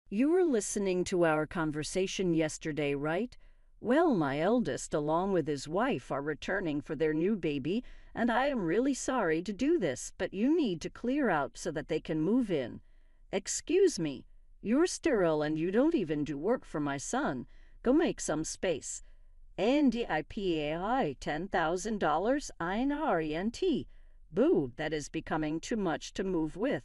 You were listening to our conversation yesterday, right? Well, my eldest, along with his wife, are returning for their new baby, and I am really sorry to do this, but you need to clear out so that they can move in. Excuse me, you're sterile and you don't even do work for my son. Go make some space. NDIPAI $10,000 INRENT. Boo, that is becoming too much to move with.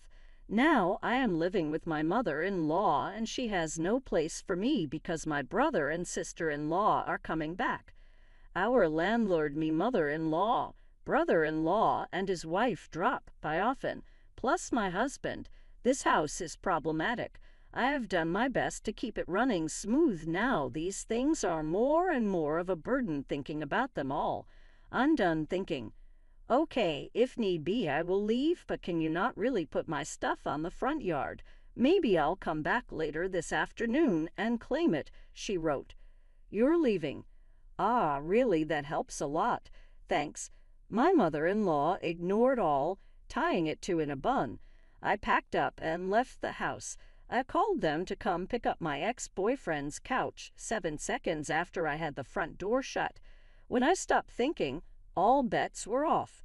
Now I am living with my mother-in-law, and she has no place for me because my brother and sister-in-law are coming back. Our landlord, me mother-in-law, brother-in-law, and his wife drop by often, plus my husband. This house is problematic. I have done my best to keep it running smooth. Now these things are more and more of a burden thinking about them all. I'm done thinking. Okay, if need be, I will leave, but can you not really put my stuff on the front yard? Maybe I'll come back later this afternoon and claim it, she wrote. You're leaving. Ah, really, that helps a lot. Thanks. My mother-in-law ignored all, tying it to in a bun. I packed up and left the house. I called them to come pick up my ex-boyfriend's couch 7 seconds after I had the front door shut. When I stopped thinking, all bets were off.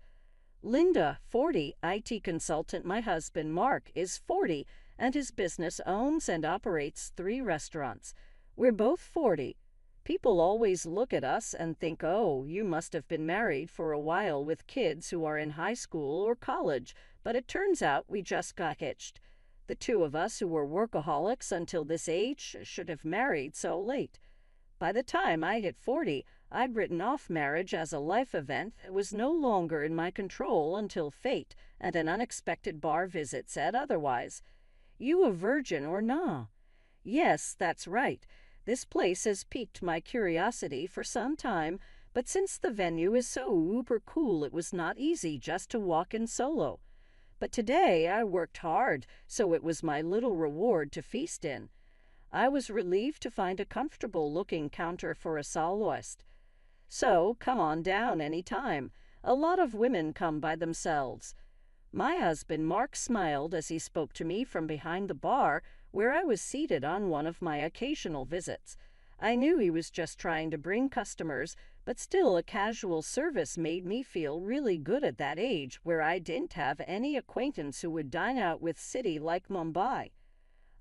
Linda, 40, IT consultant. My husband, Mark, is 40, and his business owns and operates 3 restaurants. We're both 40. People always look at us and think, oh, you must have been married for a while with kids who are in high school or college, but it turns out we just got hitched. The two of us who were workaholics until this age should have married so late. By the time I hit 40, I'd written off marriage as a life event that was no longer in my control until fate and an unexpected bar visit said otherwise. You a virgin or nah? Yes, that's right. This place has piqued my curiosity for some time, but since the venue is so uber cool, it was not easy just to walk in solo. But today I worked hard, so it was my little reward to feast in. I was relieved to find a comfortable-looking counter for a soloist. So, come on down any time. A lot of women come by themselves. My husband, Mark, smiled as he spoke to me from behind the bar, where I was seated on one of my occasional visits. I knew he was just trying to bring customers, but still a casual service made me feel really good at that age, where I didn't have any acquaintance who would dine out with city like Mumbai.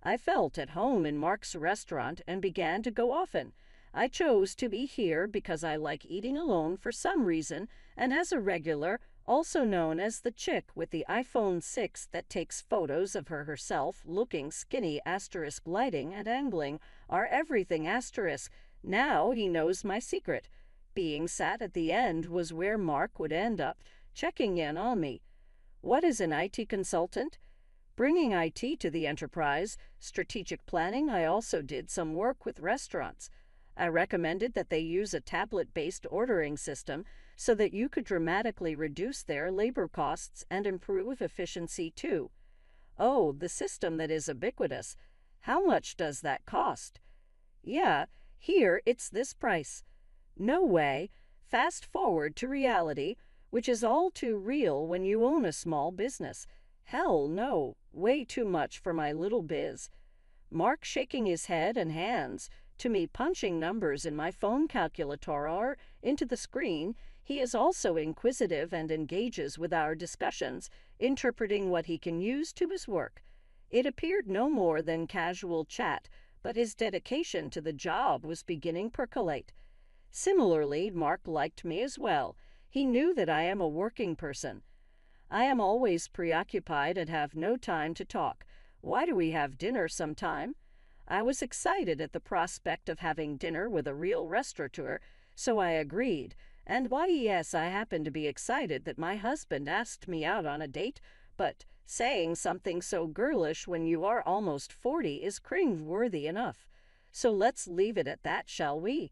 I felt at home in Mark's restaurant and began to go often. I chose to be here because I like eating alone for some reason, and as a regular, also known as the chick with the iPhone 6 that takes photos of herself looking skinny * lighting and angling are everything *. Now he knows my secret. Being sat at the end was where Mark would end up, checking in on me. What is an IT consultant? Bringing IT to the enterprise, strategic planning. I also did some work with restaurants. I recommended that they use a tablet-based ordering system so that you could dramatically reduce their labor costs and improve efficiency too. Oh, the system that is ubiquitous. How much does that cost? Yeah, here it's this price. No way. Fast forward to reality, which is all too real when you own a small business. Hell no, way too much for my little biz. Mark shaking his head and hands, to me punching numbers in my phone calculator into the screen. He is also inquisitive and engages with our discussions, interpreting what he can use to his work. It appeared no more than casual chat, but his dedication to the job was beginning to percolate. Similarly, Mark liked me as well. He knew that I am a working person. I am always preoccupied and have no time to talk. Why do we have dinner sometime? I was excited at the prospect of having dinner with a real restaurateur, so I agreed. And why, yes, I happened to be excited that my husband asked me out on a date, but saying something so girlish when you are almost 40 is cringe-worthy enough. So let's leave it at that, shall we?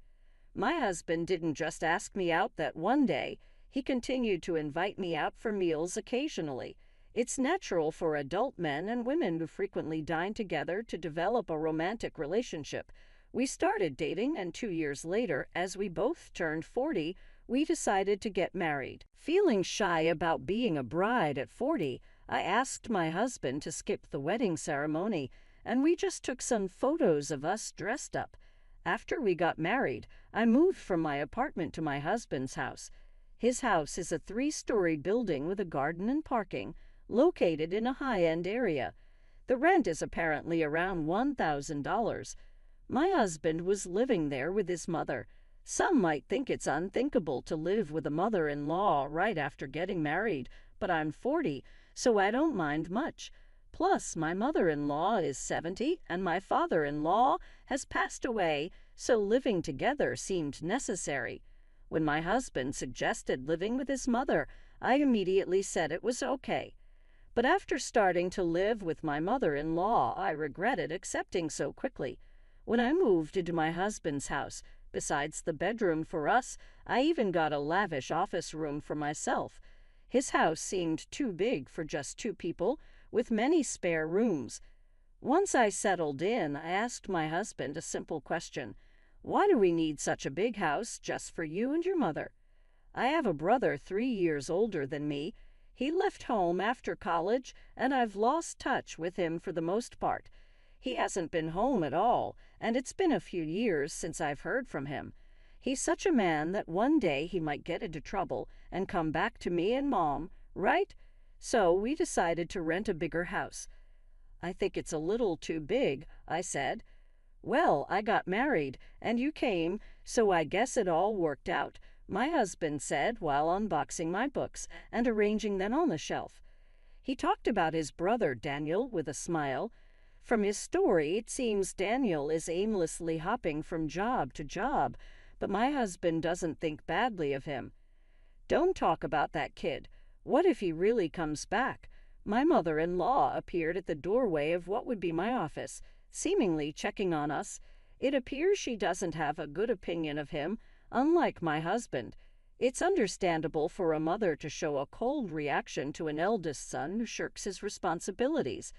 My husband didn't just ask me out that one day. He continued to invite me out for meals occasionally. It's natural for adult men and women who frequently dine together to develop a romantic relationship. We started dating, and 2 years later, as we both turned 40, we decided to get married. Feeling shy about being a bride at 40, I asked my husband to skip the wedding ceremony, and we just took some photos of us dressed up. After we got married, I moved from my apartment to my husband's house. His house is a 3-story building with a garden and parking, located in a high-end area. The rent is apparently around $1,000. My husband was living there with his mother. Some might think it's unthinkable to live with a mother-in-law right after getting married, but I'm 40, so I don't mind much. Plus, my mother-in-law is 70, and my father-in-law has passed away, so living together seemed necessary. When my husband suggested living with his mother, I immediately said it was okay. But after starting to live with my mother-in-law, I regretted accepting so quickly. When I moved into my husband's house, besides the bedroom for us, I even got a lavish office room for myself. His house seemed too big for just 2 people, with many spare rooms. Once I settled in, I asked my husband a simple question. Why do we need such a big house just for you and your mother? I have a brother 3 years older than me. He left home after college, and I've lost touch with him for the most part. He hasn't been home at all, and it's been a few years since I've heard from him. He's such a man that one day he might get into trouble and come back to me and Mom, right? So we decided to rent a bigger house. I think it's a little too big, I said. Well, I got married, and you came, so I guess it all worked out, my husband said while unboxing my books and arranging them on the shelf. He talked about his brother Daniel with a smile. From his story, it seems Daniel is aimlessly hopping from job to job, but my husband doesn't think badly of him. Don't talk about that kid. What if he really comes back? My mother-in-law appeared at the doorway of what would be my office, seemingly checking on us. It appears she doesn't have a good opinion of him, unlike my husband. It's understandable for a mother to show a cold reaction to an eldest son who shirks his responsibilities.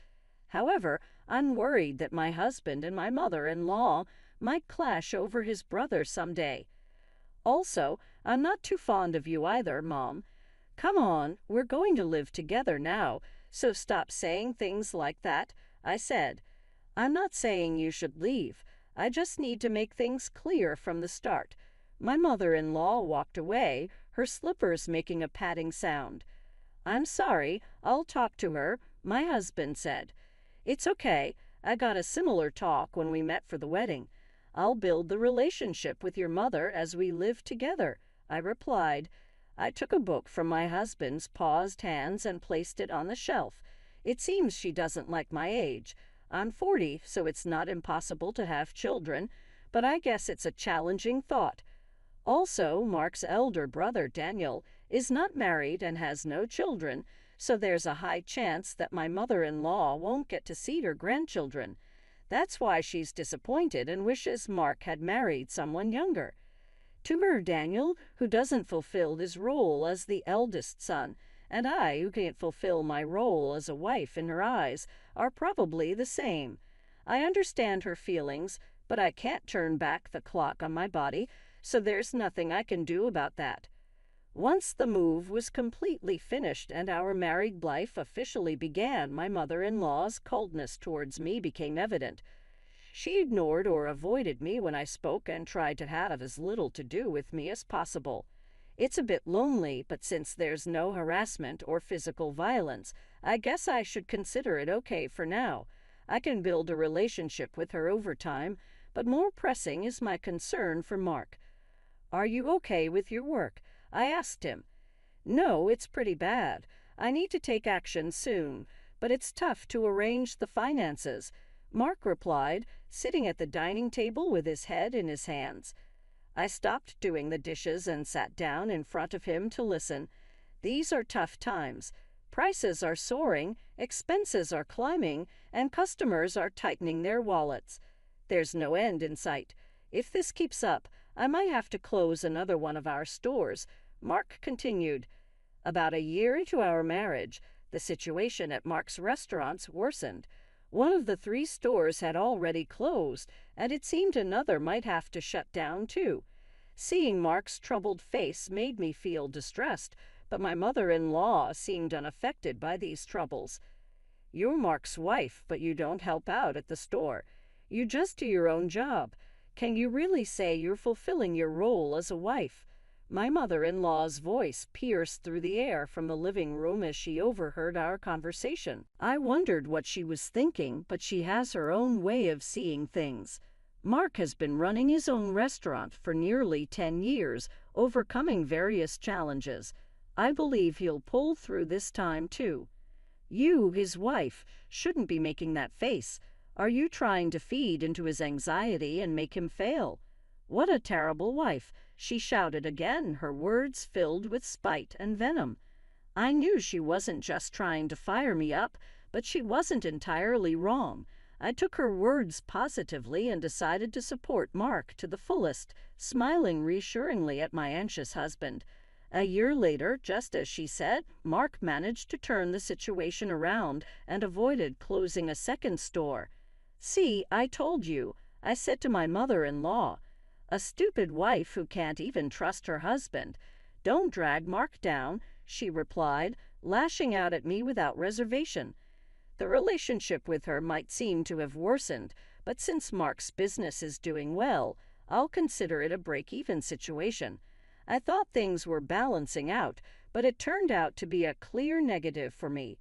However, I'm worried that my husband and my mother-in-law might clash over his brother someday. Also, I'm not too fond of you either, Mom. Come on, we're going to live together now, so stop saying things like that, I said. I'm not saying you should leave. I just need to make things clear from the start. My mother-in-law walked away, her slippers making a padding sound. I'm sorry, I'll talk to her, my husband said. It's okay, I got a similar talk when we met for the wedding. I'll build the relationship with your mother as we live together, I replied. I took a book from my husband's paused hands and placed it on the shelf. It seems she doesn't like my age. I'm 40, so it's not impossible to have children, but I guess it's a challenging thought. Also, Mark's elder brother, Daniel, is not married and has no children, so there's a high chance that my mother-in-law won't get to see her grandchildren. That's why she's disappointed and wishes Mark had married someone younger. To her, Daniel, who doesn't fulfill his role as the eldest son, and I, who can't fulfill my role as a wife in her eyes, are probably the same. I understand her feelings, but I can't turn back the clock on my body, so there's nothing I can do about that. Once the move was completely finished and our married life officially began, my mother-in-law's coldness towards me became evident. She ignored or avoided me when I spoke and tried to have as little to do with me as possible. It's a bit lonely, but since there's no harassment or physical violence, I guess I should consider it okay for now. I can build a relationship with her over time, but more pressing is my concern for Mark. Are you okay with your work? I asked him. No, it's pretty bad. I need to take action soon, but it's tough to arrange the finances, Mark replied, sitting at the dining table with his head in his hands. I stopped doing the dishes and sat down in front of him to listen. These are tough times. Prices are soaring, expenses are climbing, and customers are tightening their wallets. There's no end in sight. If this keeps up, I might have to close another one of our stores, Mark continued. About a year into our marriage, the situation at Mark's restaurants worsened. One of the 3 stores had already closed, and it seemed another might have to shut down too. Seeing Mark's troubled face made me feel distressed, but my mother-in-law seemed unaffected by these troubles. You're Mark's wife, but you don't help out at the store. You just do your own job. Can you really say you're fulfilling your role as a wife?" My mother-in-law's voice pierced through the air from the living room as she overheard our conversation. I wondered what she was thinking, but she has her own way of seeing things. Mark has been running his own restaurant for nearly 10 years, overcoming various challenges. I believe he'll pull through this time too. You, his wife, shouldn't be making that face. Are you trying to feed into his anxiety and make him fail? What a terrible wife, she shouted again, her words filled with spite and venom. I knew she wasn't just trying to fire me up, but she wasn't entirely wrong. I took her words positively and decided to support Mark to the fullest, smiling reassuringly at my anxious husband. A year later, just as she said, Mark managed to turn the situation around and avoided closing a second store. "See, I told you," I said to my mother-in-law. "A stupid wife who can't even trust her husband. Don't drag Mark down," she replied, lashing out at me without reservation. The relationship with her might seem to have worsened, but since Mark's business is doing well, I'll consider it a break-even situation. I thought things were balancing out, but it turned out to be a clear negative for me.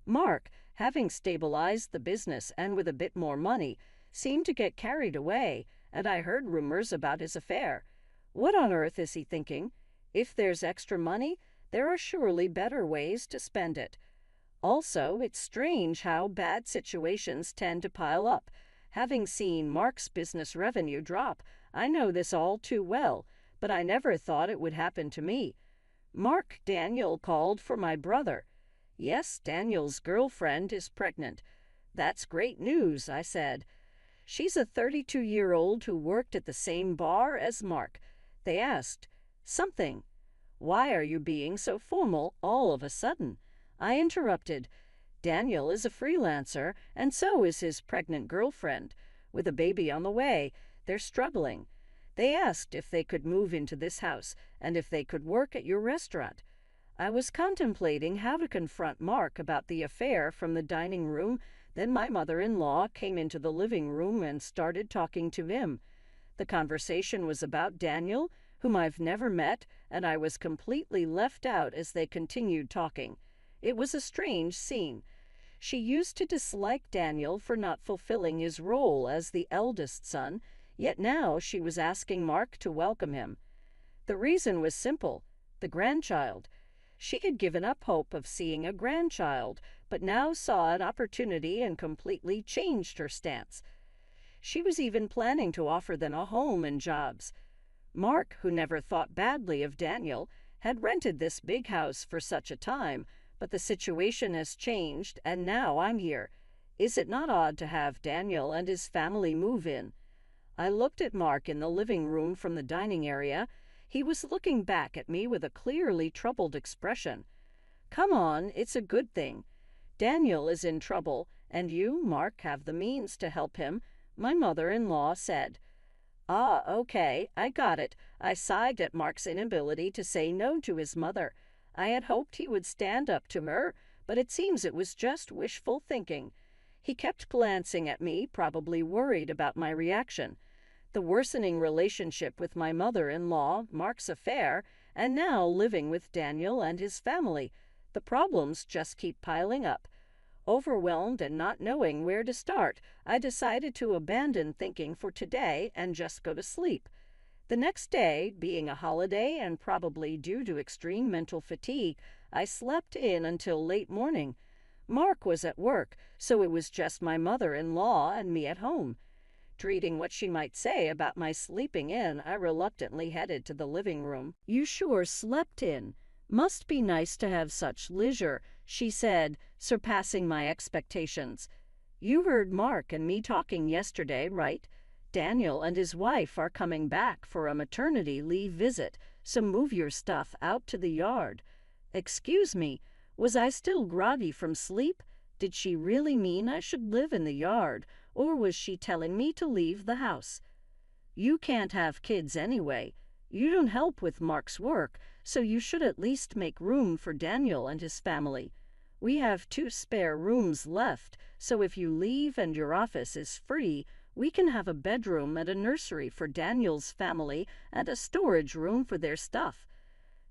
Mark, having stabilized the business and with a bit more money, seemed to get carried away, and I heard rumors about his affair. What on earth is he thinking? If there's extra money, there are surely better ways to spend it. Also, it's strange how bad situations tend to pile up. Having seen Mark's business revenue drop, I know this all too well, but I never thought it would happen to me. Daniel called for my brother. Yes, Daniel's girlfriend is pregnant. "That's great news," I said. "She's a 32-year-old who worked at the same bar as Mark." They asked, "Something. Why are you being so formal all of a sudden?" I interrupted. "Daniel is a freelancer, and so is his pregnant girlfriend. With a baby on the way, they're struggling. They asked if they could move into this house and if they could work at your restaurant." I was contemplating how to confront Mark about the affair from the dining room. Then my mother-in-law came into the living room and started talking to him. The conversation was about Daniel, whom I've never met, and I was completely left out as they continued talking. It was a strange scene. She used to dislike Daniel for not fulfilling his role as the eldest son, yet now she was asking Mark to welcome him. The reason was simple: the grandchild. She had given up hope of seeing a grandchild, but now saw an opportunity and completely changed her stance. She was even planning to offer them a home and jobs. Mark, who never thought badly of Daniel, had rented this big house for such a time, but the situation has changed, and now I'm here. Is it not odd to have Daniel and his family move in? I looked at Mark in the living room from the dining area. He was looking back at me with a clearly troubled expression. "Come on, it's a good thing. Daniel is in trouble, and you, Mark, have the means to help him," my mother-in-law said. "Ah, okay, I got it." I sighed at Mark's inability to say no to his mother. I had hoped he would stand up to her, but it seems it was just wishful thinking. He kept glancing at me, probably worried about my reaction. The worsening relationship with my mother-in-law, Mark's affair, and now living with Daniel and his family. The problems just keep piling up. Overwhelmed and not knowing where to start, I decided to abandon thinking for today and just go to sleep. The next day, being a holiday and probably due to extreme mental fatigue, I slept in until late morning. Mark was at work, so it was just my mother-in-law and me at home. Dreading what she might say about my sleeping in, I reluctantly headed to the living room. "You sure slept in. Must be nice to have such leisure," she said, surpassing my expectations. "You heard Mark and me talking yesterday, right? Daniel and his wife are coming back for a maternity leave visit, so move your stuff out to the yard." Excuse me, was I still groggy from sleep? Did she really mean I should live in the yard, or was she telling me to leave the house? "You can't have kids anyway. You don't help with Mark's work, so you should at least make room for Daniel and his family." We have 2 spare rooms left, so if you leave and your office is free, we can have a bedroom and a nursery for Daniel's family and a storage room for their stuff.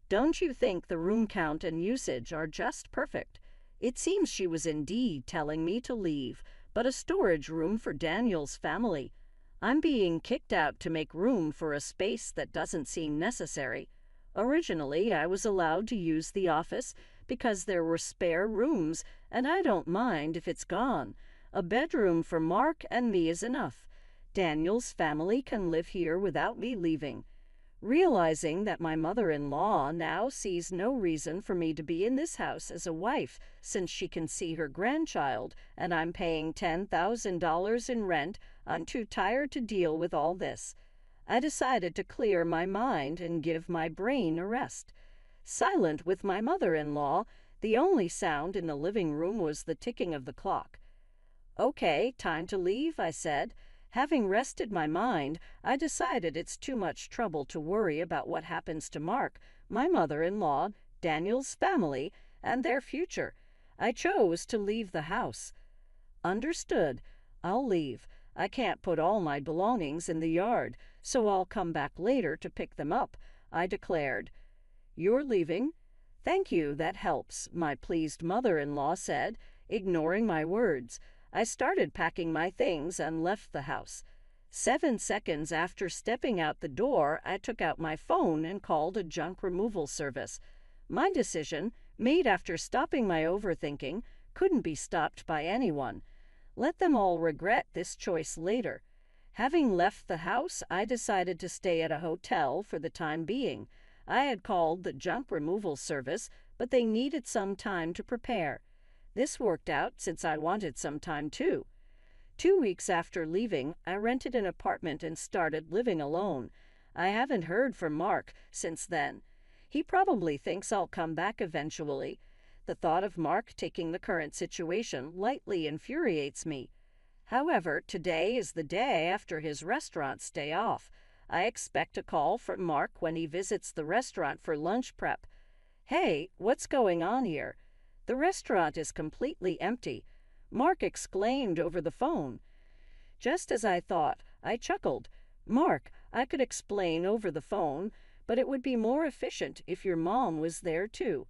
Don't you think the room count and usage are just perfect? It seems she was indeed telling me to leave, but a storage room for Daniel's family. I'm being kicked out to make room for a space that doesn't seem necessary. Originally, I was allowed to use the office because there were spare rooms, and I don't mind if it's gone. A bedroom for Mark and me is enough. Daniel's family can live here without me leaving. Realizing that my mother-in-law now sees no reason for me to be in this house as a wife since she can see her grandchild and I'm paying $10,000 in rent, I'm too tired to deal with all this. I decided to clear my mind and give my brain a rest. Silent with my mother-in-law, the only sound in the living room was the ticking of the clock. "Okay, time to leave," I said. Having rested my mind, I decided it's too much trouble to worry about what happens to Mark, my mother-in-law, Daniel's family, and their future. I chose to leave the house. Understood. I'll leave. I can't put all my belongings in the yard, so I'll come back later to pick them up, I declared. "You're leaving?" "Thank you, that helps," my pleased mother-in-law said, ignoring my words. I started packing my things and left the house. 7 seconds after stepping out the door, I took out my phone and called a junk removal service. My decision, made after stopping my overthinking, couldn't be stopped by anyone. Let them all regret this choice later. Having left the house, I decided to stay at a hotel for the time being. I had called the junk removal service, but they needed some time to prepare. This worked out since I wanted some time too. 2 weeks after leaving, I rented an apartment and started living alone. I haven't heard from Mark since then. He probably thinks I'll come back eventually. The thought of Mark taking the current situation lightly infuriates me. However, today is the day after his restaurant's day off. I expect a call from Mark when he visits the restaurant for lunch prep. "Hey, what's going on here? The restaurant is completely empty," Mark exclaimed over the phone. Just as I thought, I chuckled. "Mark, I could explain over the phone, but it would be more efficient if your mom was there too.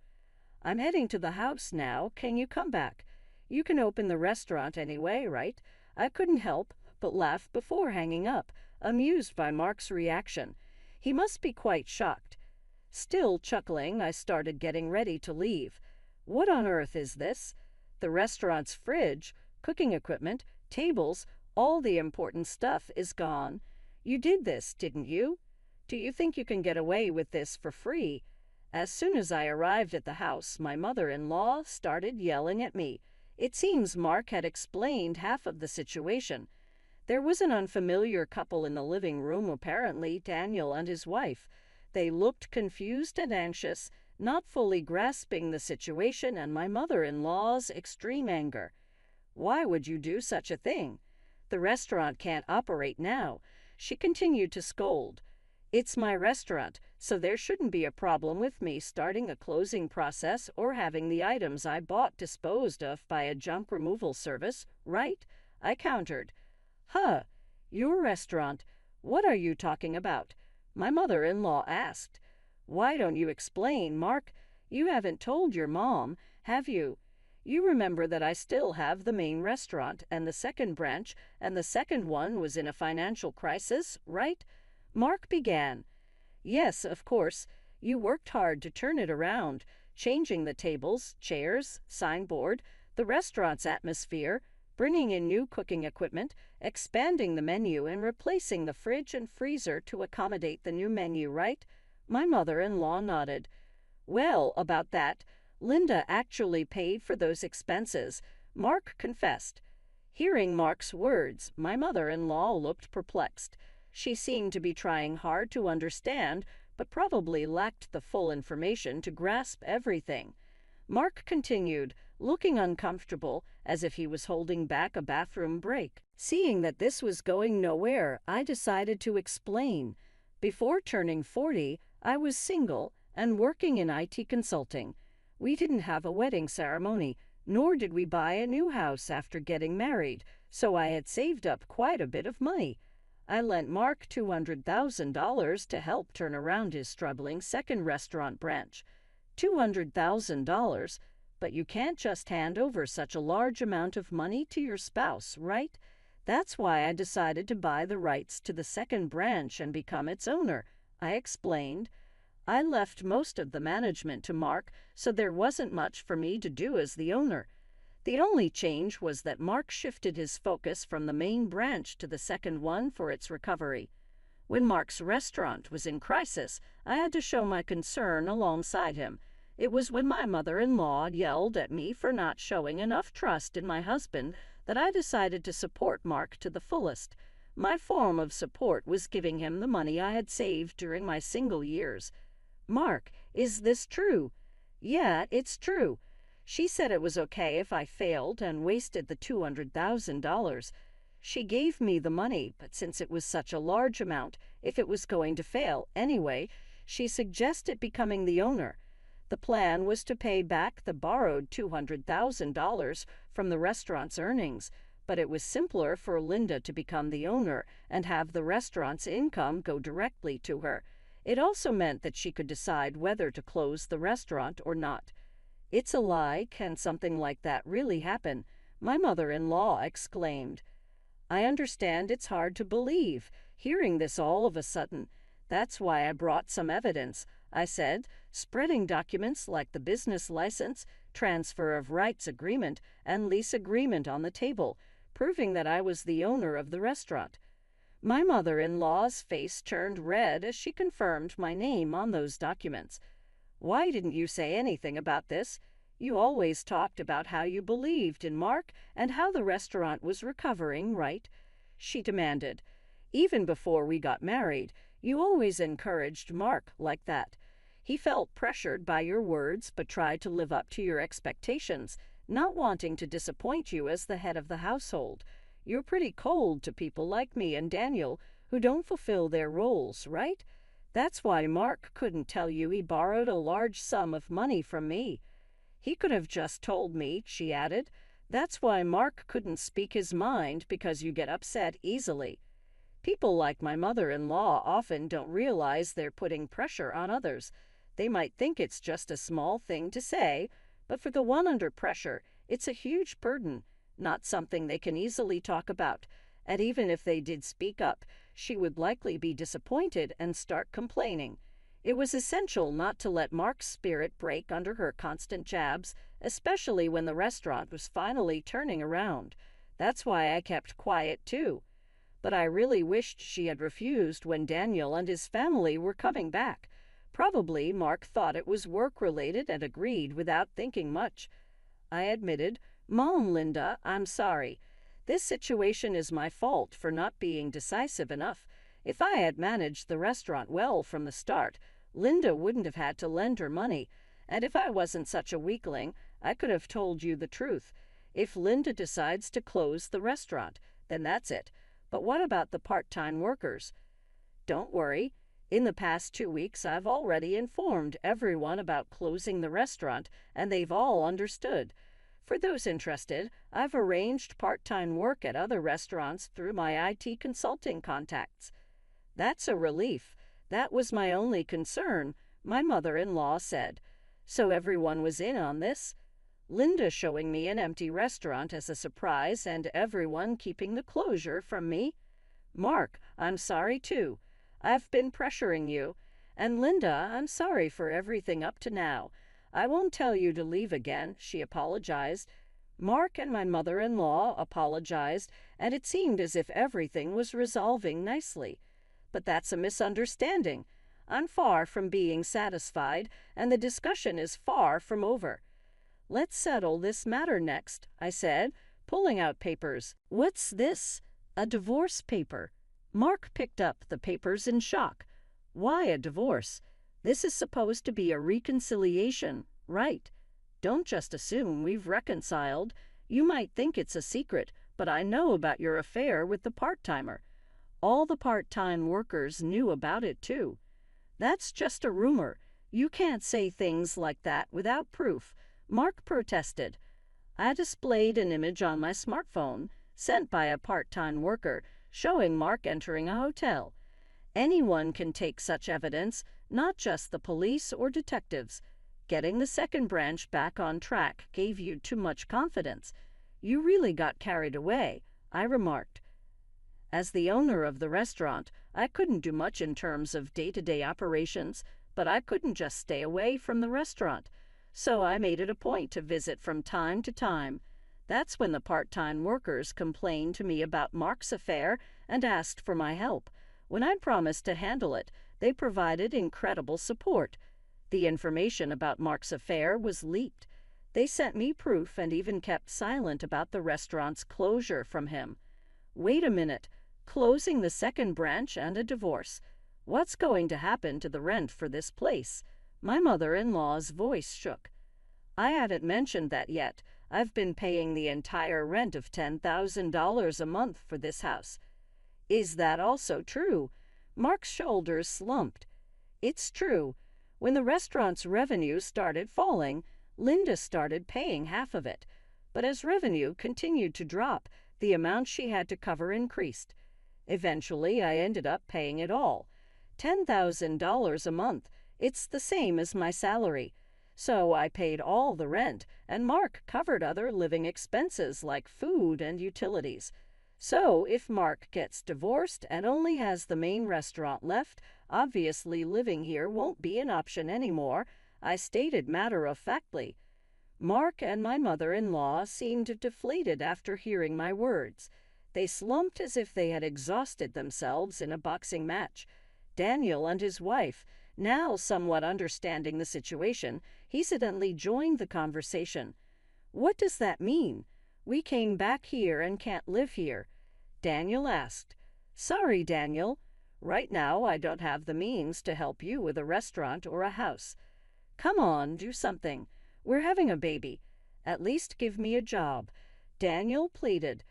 I'm heading to the house now. Can you come back? You can open the restaurant anyway, right?" I couldn't help but laugh before hanging up, amused by Mark's reaction. He must be quite shocked. Still chuckling, I started getting ready to leave. What on earth is this? The restaurant's fridge, cooking equipment, tables, all the important stuff is gone. You did this, didn't you? Do you think you can get away with this for free? As soon as I arrived at the house, my mother-in-law started yelling at me. It seems Mark had explained half of the situation. There was an unfamiliar couple in the living room, apparently Daniel and his wife. They looked confused and anxious, not fully grasping the situation and my mother-in-law's extreme anger. "Why would you do such a thing? The restaurant can't operate now," she continued to scold. "It's my restaurant, so there shouldn't be a problem with me starting a closing process or having the items I bought disposed of by a junk removal service, right?" I countered. "Huh, your restaurant? What are you talking about?" my mother-in-law asked. "Why don't you explain, Mark? You haven't told your mom, have you? You remember that I still have the main restaurant and the second branch, and the second one was in a financial crisis, right?" Mark began. "Yes, of course. You worked hard to turn it around, changing the tables, chairs, signboard, the restaurant's atmosphere, bringing in new cooking equipment, expanding the menu, and replacing the fridge and freezer to accommodate the new menu, right?" My mother-in-law nodded. "Well, about that, Linda actually paid for those expenses," Mark confessed. Hearing Mark's words, my mother-in-law looked perplexed. She seemed to be trying hard to understand, but probably lacked the full information to grasp everything. Mark continued, looking uncomfortable, as if he was holding back a bathroom break. Seeing that this was going nowhere, I decided to explain. Before turning 40, I was single and working in IT consulting. We didn't have a wedding ceremony, Nor did we buy a new house after getting married, so I had saved up quite a bit of money. I lent Mark $200,000 to help turn around his struggling second restaurant branch. $200,000, but you can't just hand over such a large amount of money to your spouse, right? That's why I decided to buy the rights to the second branch and become its owner, I explained. I left most of the management to Mark, so there wasn't much for me to do as the owner. The only change was that Mark shifted his focus from the main branch to the second one for its recovery. When Mark's restaurant was in crisis, I had to show my concern alongside him. It was when my mother-in-law yelled at me for not showing enough trust in my husband that I decided to support Mark to the fullest. My form of support was giving him the money I had saved during my single years. "Mark, is this true?" "Yeah, it's true." She said it was okay if I failed and wasted the $200,000. She gave me the money, but since it was such a large amount, if it was going to fail anyway, she suggested becoming the owner. The plan was to pay back the borrowed $200,000 from the restaurant's earnings, but it was simpler for Linda to become the owner and have the restaurant's income go directly to her. It also meant that she could decide whether to close the restaurant or not. "It's a lie. Can something like that really happen?" my mother-in-law exclaimed. "I understand it's hard to believe, hearing this all of a sudden. That's why I brought some evidence," I said, spreading documents like the business license, transfer of rights agreement, and lease agreement on the table, proving that I was the owner of the restaurant. My mother-in-law's face turned red as she confirmed my name on those documents. "Why didn't you say anything about this? You always talked about how you believed in Mark and how the restaurant was recovering, right?" she demanded. "Even before we got married, you always encouraged Mark like that. He felt pressured by your words but tried to live up to your expectations, not wanting to disappoint you as the head of the household. You're pretty cold to people like me and Daniel who don't fulfill their roles, right? That's why Mark couldn't tell you he borrowed a large sum of money from me. He could have just told me," she added. "That's why Mark couldn't speak his mind, because you get upset easily. People like my mother-in-law often don't realize they're putting pressure on others. They might think it's just a small thing to say, but for the one under pressure, it's a huge burden, not something they can easily talk about. And even if they did speak up, she would likely be disappointed and start complaining. It was essential not to let Mark's spirit break under her constant jabs, especially when the restaurant was finally turning around. That's why I kept quiet too. But I really wished she had refused when Daniel and his family were coming back. Probably Mark thought it was work-related and agreed without thinking much. I admitted, "Mom, Linda, I'm sorry. This situation is my fault for not being decisive enough. If I had managed the restaurant well from the start, Linda wouldn't have had to lend her money. And if I wasn't such a weakling, I could have told you the truth. If Linda decides to close the restaurant, then that's it. But what about the part-time workers?" "Don't worry. In the past 2 weeks, I've already informed everyone about closing the restaurant, and they've all understood. For those interested, I've arranged part-time work at other restaurants through my IT consulting contacts." "That's a relief. That was my only concern," my mother-in-law said. "So everyone was in on this?" Linda showing me an empty restaurant as a surprise and everyone keeping the closure from me. "Mark, I'm sorry too. I've been pressuring you. And Linda, I'm sorry for everything up to now. I won't tell you to leave again," she apologized. Mark and my mother-in-law apologized, and it seemed as if everything was resolving nicely. But that's a misunderstanding. I'm far from being satisfied, and the discussion is far from over. "Let's settle this matter next," I said, pulling out papers. "What's this?" "A divorce paper." Mark picked up the papers in shock. "Why a divorce? This is supposed to be a reconciliation, right? Don't just assume we've reconciled. You might think it's a secret, but I know about your affair with the part-timer. All the part-time workers knew about it too." "That's just a rumor. You can't say things like that without proof," Mark protested. I displayed an image on my smartphone sent by a part-time worker showing Mark entering a hotel. Anyone can take such evidence, not just the police or detectives. Getting the second branch back on track gave you too much confidence. You really got carried away, I remarked. As the owner of the restaurant, I couldn't do much in terms of day-to-day operations, but I couldn't just stay away from the restaurant. So I made it a point to visit from time to time. That's when the part-time workers complained to me about Mark's affair and asked for my help. When I promised to handle it, they provided incredible support. The information about Mark's affair was leaked. They sent me proof and even kept silent about the restaurant's closure from him. Wait a minute. Closing the second branch and a divorce. What's going to happen to the rent for this place? My mother-in-law's voice shook. I hadn't mentioned that yet. I've been paying the entire rent of $10,000 a month for this house. Is that also true? Mark's shoulders slumped. It's true. When the restaurant's revenue started falling, Linda started paying half of it. But as revenue continued to drop, the amount she had to cover increased. Eventually, I ended up paying it all. $10,000 a month. It's the same as my salary. So I paid all the rent, and Mark covered other living expenses like food and utilities. So if Mark gets divorced and only has the main restaurant left, obviously living here won't be an option anymore, I stated matter-of-factly. Mark and my mother-in-law seemed deflated after hearing my words. They slumped as if they had exhausted themselves in a boxing match. Daniel and his wife, now somewhat understanding the situation, hesitantly joined the conversation. What does that mean? We came back here and can't live here. Daniel asked. Sorry, Daniel. Right now I don't have the means to help you with a restaurant or a house. Come on, do something. We're having a baby. At least give me a job. Daniel pleaded.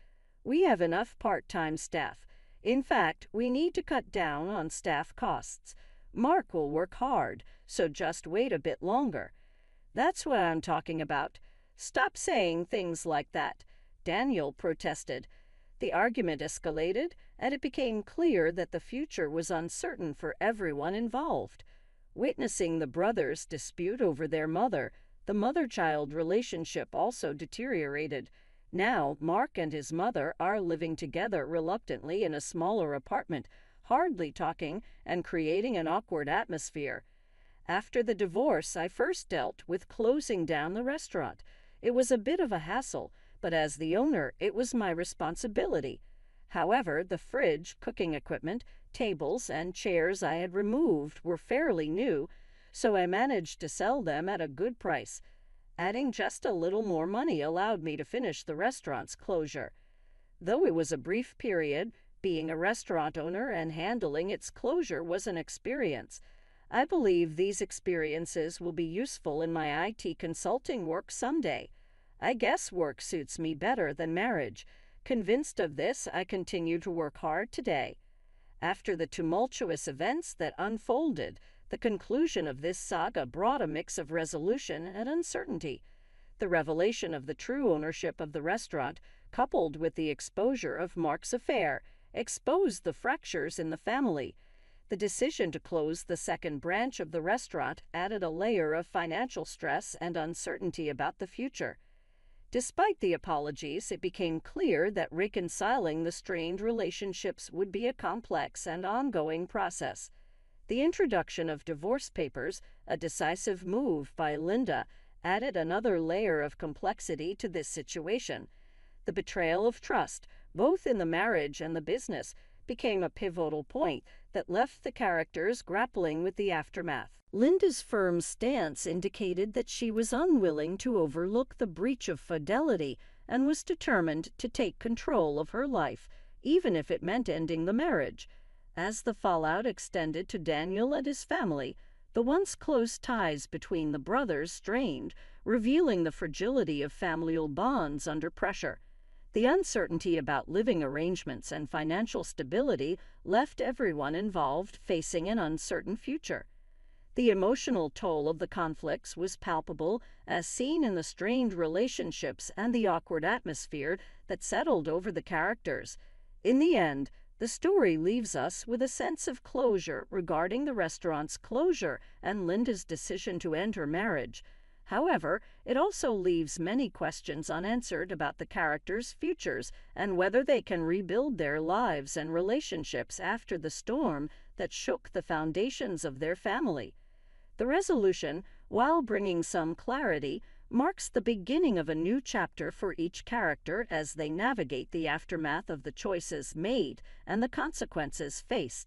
We have enough part-time staff. In fact, we need to cut down on staff costs. Mark will work hard, so just wait a bit longer. That's what I'm talking about. Stop saying things like that, Daniel protested. The argument escalated, and it became clear that the future was uncertain for everyone involved. Witnessing the brothers dispute over their mother, the mother-child relationship also deteriorated. Now, Mark and his mother are living together reluctantly in a smaller apartment, hardly talking and creating an awkward atmosphere. After the divorce, I first dealt with closing down the restaurant. It was a bit of a hassle, but as the owner, it was my responsibility. However, the fridge, cooking equipment, tables, and chairs I had removed were fairly new, so I managed to sell them at a good price. Adding just a little more money allowed me to finish the restaurant's closure. Though it was a brief period, being a restaurant owner and handling its closure was an experience. I believe these experiences will be useful in my IT consulting work someday. I guess work suits me better than marriage. Convinced of this, I continue to work hard today. After the tumultuous events that unfolded, the conclusion of this saga brought a mix of resolution and uncertainty. The revelation of the true ownership of the restaurant, coupled with the exposure of Mark's affair, exposed the fractures in the family. The decision to close the second branch of the restaurant added a layer of financial stress and uncertainty about the future. Despite the apologies, it became clear that reconciling the strained relationships would be a complex and ongoing process. The introduction of divorce papers, a decisive move by Linda, added another layer of complexity to this situation. The betrayal of trust, both in the marriage and the business, became a pivotal point that left the characters grappling with the aftermath. Linda's firm stance indicated that she was unwilling to overlook the breach of fidelity and was determined to take control of her life, even if it meant ending the marriage. As the fallout extended to Daniel and his family, the once close ties between the brothers strained, revealing the fragility of familial bonds under pressure. The uncertainty about living arrangements and financial stability left everyone involved facing an uncertain future. The emotional toll of the conflicts was palpable, as seen in the strained relationships and the awkward atmosphere that settled over the characters. In the end, the story leaves us with a sense of closure regarding the restaurant's closure and Linda's decision to end her marriage. However, it also leaves many questions unanswered about the characters' futures and whether they can rebuild their lives and relationships after the storm that shook the foundations of their family. The resolution, while bringing some clarity, marks the beginning of a new chapter for each character as they navigate the aftermath of the choices made and the consequences faced.